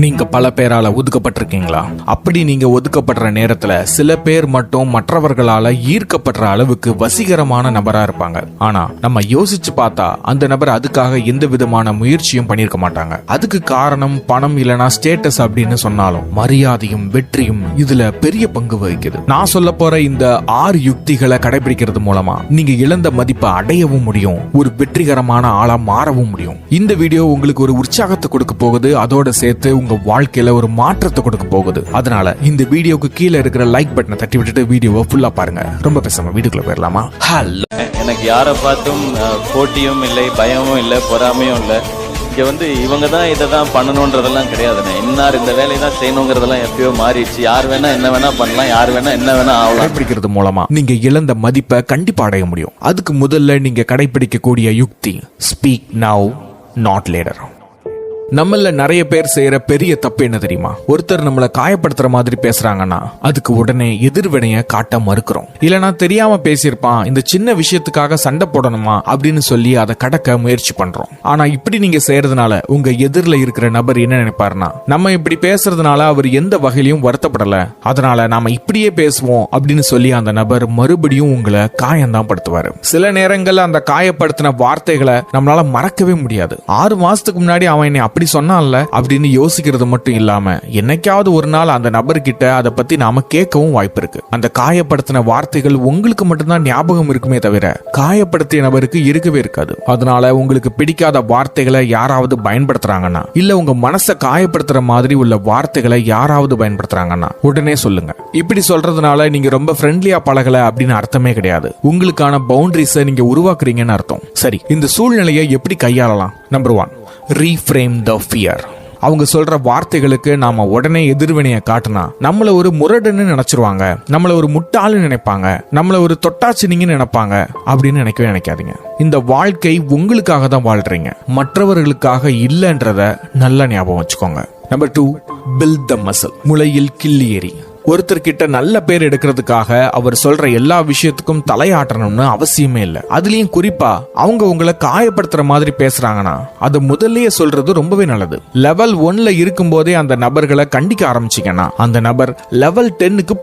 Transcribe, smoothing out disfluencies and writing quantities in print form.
நீங்க பல பேரால ஒதுக்கப்பட்டிருக்கீங்களா? அப்படி நீங்க ஒதுக்கப்படுற நேரத்துல சில பேர் மட்டும் மற்றவர்களால ஈர்க்கப்படுற அளவுக்கு வசீகரமான நபரா இருப்பாங்க. ஆனா நம்ம யோசிச்சு பார்த்தா அந்த நபர் அதுக்காக எந்த விதமான முயற்சியும் பண்ணிருக்க மாட்டாங்க. அதுக்கு காரணம் பணம் இல்லனா ஸ்டேட்டஸ் அப்படின்னு சொன்னாலும் மரியாதையும் வெற்றியும் இதுல பெரிய பங்கு வகிக்குது. நான் சொல்ல போற இந்த 6 யுக்திகளை கடைபிடிக்கிறது மூலமா நீங்க இழந்த மதிப்பை அடையவும் முடியும், ஒரு வெற்றிகரமான ஆளா மாறவும் முடியும். இந்த வீடியோ உங்களுக்கு ஒரு உற்சாகத்தை கொடுக்க போகுது, அதோட சேர்த்து உங்க வாழ்க்கையில ஒரு மாற்றத்தை கொடுக்க போகுது. அதனால இந்த வீடியோக்கு கீழே இருக்கிற லைக் பட்டனை தட்டி விட்டுட்டு வீடியோவை ஃபுல்லா பாருங்க. ரொம்ப பேசாம வீடியோக்குள்ள போயிடலாமா? எனக்கு யாரை பார்த்தும் போட்டியும் இல்லை, பயமும் இல்லை, பொறாமையும் இல்லை. இங்க இவங்க தான் இதை தான் பண்ணணும்ன்றதெல்லாம் கிடையாதுண்ணே. இன்னார் இந்த வேலையை தான் செய்யணுங்கிறதெல்லாம் எப்பயோ மாறிடுச்சு. யார் வேணா என்ன வேணா பண்ணலாம், யார் வேணா என்ன வேணா ஆகலாம். கடைபிடிக்கிறது மூலமா நீங்க இழந்த மதிப்பை கண்டிப்பா அடைய முடியும். அதுக்கு முதல்ல நீங்க கடைபிடிக்கக்கூடிய யுக்தி ஸ்பீக் நவ் நாட் லேட்டர். நம்மள நிறைய பேர் செய்யற பெரிய தப்பு என்ன தெரியுமா? ஒருத்தர் நம்மள காயப்படுத்துற மாதிரி பேசுறாங்கன்னா அதுக்கு உடனே எதிர்வினைய காட்ட மறுக்கிறோம். இல்லனா தெரியாம பேசியிருப்பான், இந்த சின்ன விஷயத்துக்காக சண்டை போடணுமா அப்படின்னு சொல்லி அதை கடக்க முயற்சி பண்றோம். ஆனா இப்படி நீங்க செய்யறதுனால உங்க எதிரில இருக்கிற நபர் என்ன நினைப்பாருன்னா, நம்ம இப்படி பேசுறதுனால அவர் எந்த வகையிலும் வருத்தப்படல, அதனால நாம இப்படியே பேசுவோம் அப்படின்னு சொல்லி அந்த நபர் மறுபடியும் உங்களை காயம்தான் படுத்துவாரு. சில நேரங்கள்ல அந்த காயப்படுத்தின வார்த்தைகளை நம்மளால மறக்கவே முடியாது. 6 மாசத்துக்கு முன்னாடி அவன் என்னை அப்படி சொன்னான்ல அப்படின்னு யோசிக்கிறது மட்டும் இல்லாம என்னைக்காவது ஒரு நாள் அந்த நபர்கிட்ட அதை பத்தி நாம கேட்கவும் வாய்ப்பு இருக்கு. அந்த காயப்படுத்தின வார்த்தைகள் உங்களுக்கு மட்டும்தான் ஞாபகம் இருக்குமே தவிர காயப்படுத்திய நபருக்கு இருக்கவே இருக்காது. அதனால உங்களுக்கு பிடிக்காத வார்த்தைகளை யாராவது பயன்படுத்துறாங்கன்னா, இல்ல உங்க மனசை காயப்படுத்துற மாதிரி உள்ள வார்த்தைகளை யாராவது பயன்படுத்துறாங்கன்னா உடனே சொல்லுங்க. இப்படி சொல்றதுனால நீங்க ரொம்ப ஃப்ரெண்ட்லியா பழகல அப்படின்னு அர்த்தமே கிடையாது. உங்களுக்கான பவுண்டரிஸை நீங்க உருவாக்குறீங்கன்னு அர்த்தம். சரி, இந்த சூழ்நிலையை எப்படி கையாளலாம்? Number 1, reframe the fear. அவங்க சொல்ற வார்த்தைகளுக்கு நாம உடனே எதிர்வினையை காட்டினா நம்மள ஒரு முரடுன்னு நினைச்சிருவாங்க, நம்மள ஒரு முட்டாள்னு நினைப்பாங்க, நம்மள ஒரு தொட்டாச்சினிங்கன்னு நினைப்பாங்க அப்படின்னு நினைக்கவே நினைக்காதீங்க. இந்த வாழ்க்கை உங்களுக்காக தான் வாழ்றீங்க, மற்றவர்களுக்காக இல்லைன்றத நல்லா ஞாபகம் வச்சுக்கோங்க. Number 2, build the muscle. முளையில் கிள்ளி எறி. ஒருத்தர்கிட்ட நல்ல பேர் எடுக்கிறதுக்காக அவர் சொல்ற எல்லா விஷயத்துக்கும் தலையாட்டணும்னு அவசியமே இல்லை. அதுலயும் குறிப்பா அவங்க உங்களை காயப்படுத்துற மாதிரி பேசுறாங்கன்னா அது முதல்லயே சொல்றது ரொம்பவே நல்லது. லெவல் 1ல இருக்கும் போதே அந்த நபர்களை கண்டிக்க ஆரம்பிச்சீங்கன்னா அந்த நபர் லெவல் 10க்கு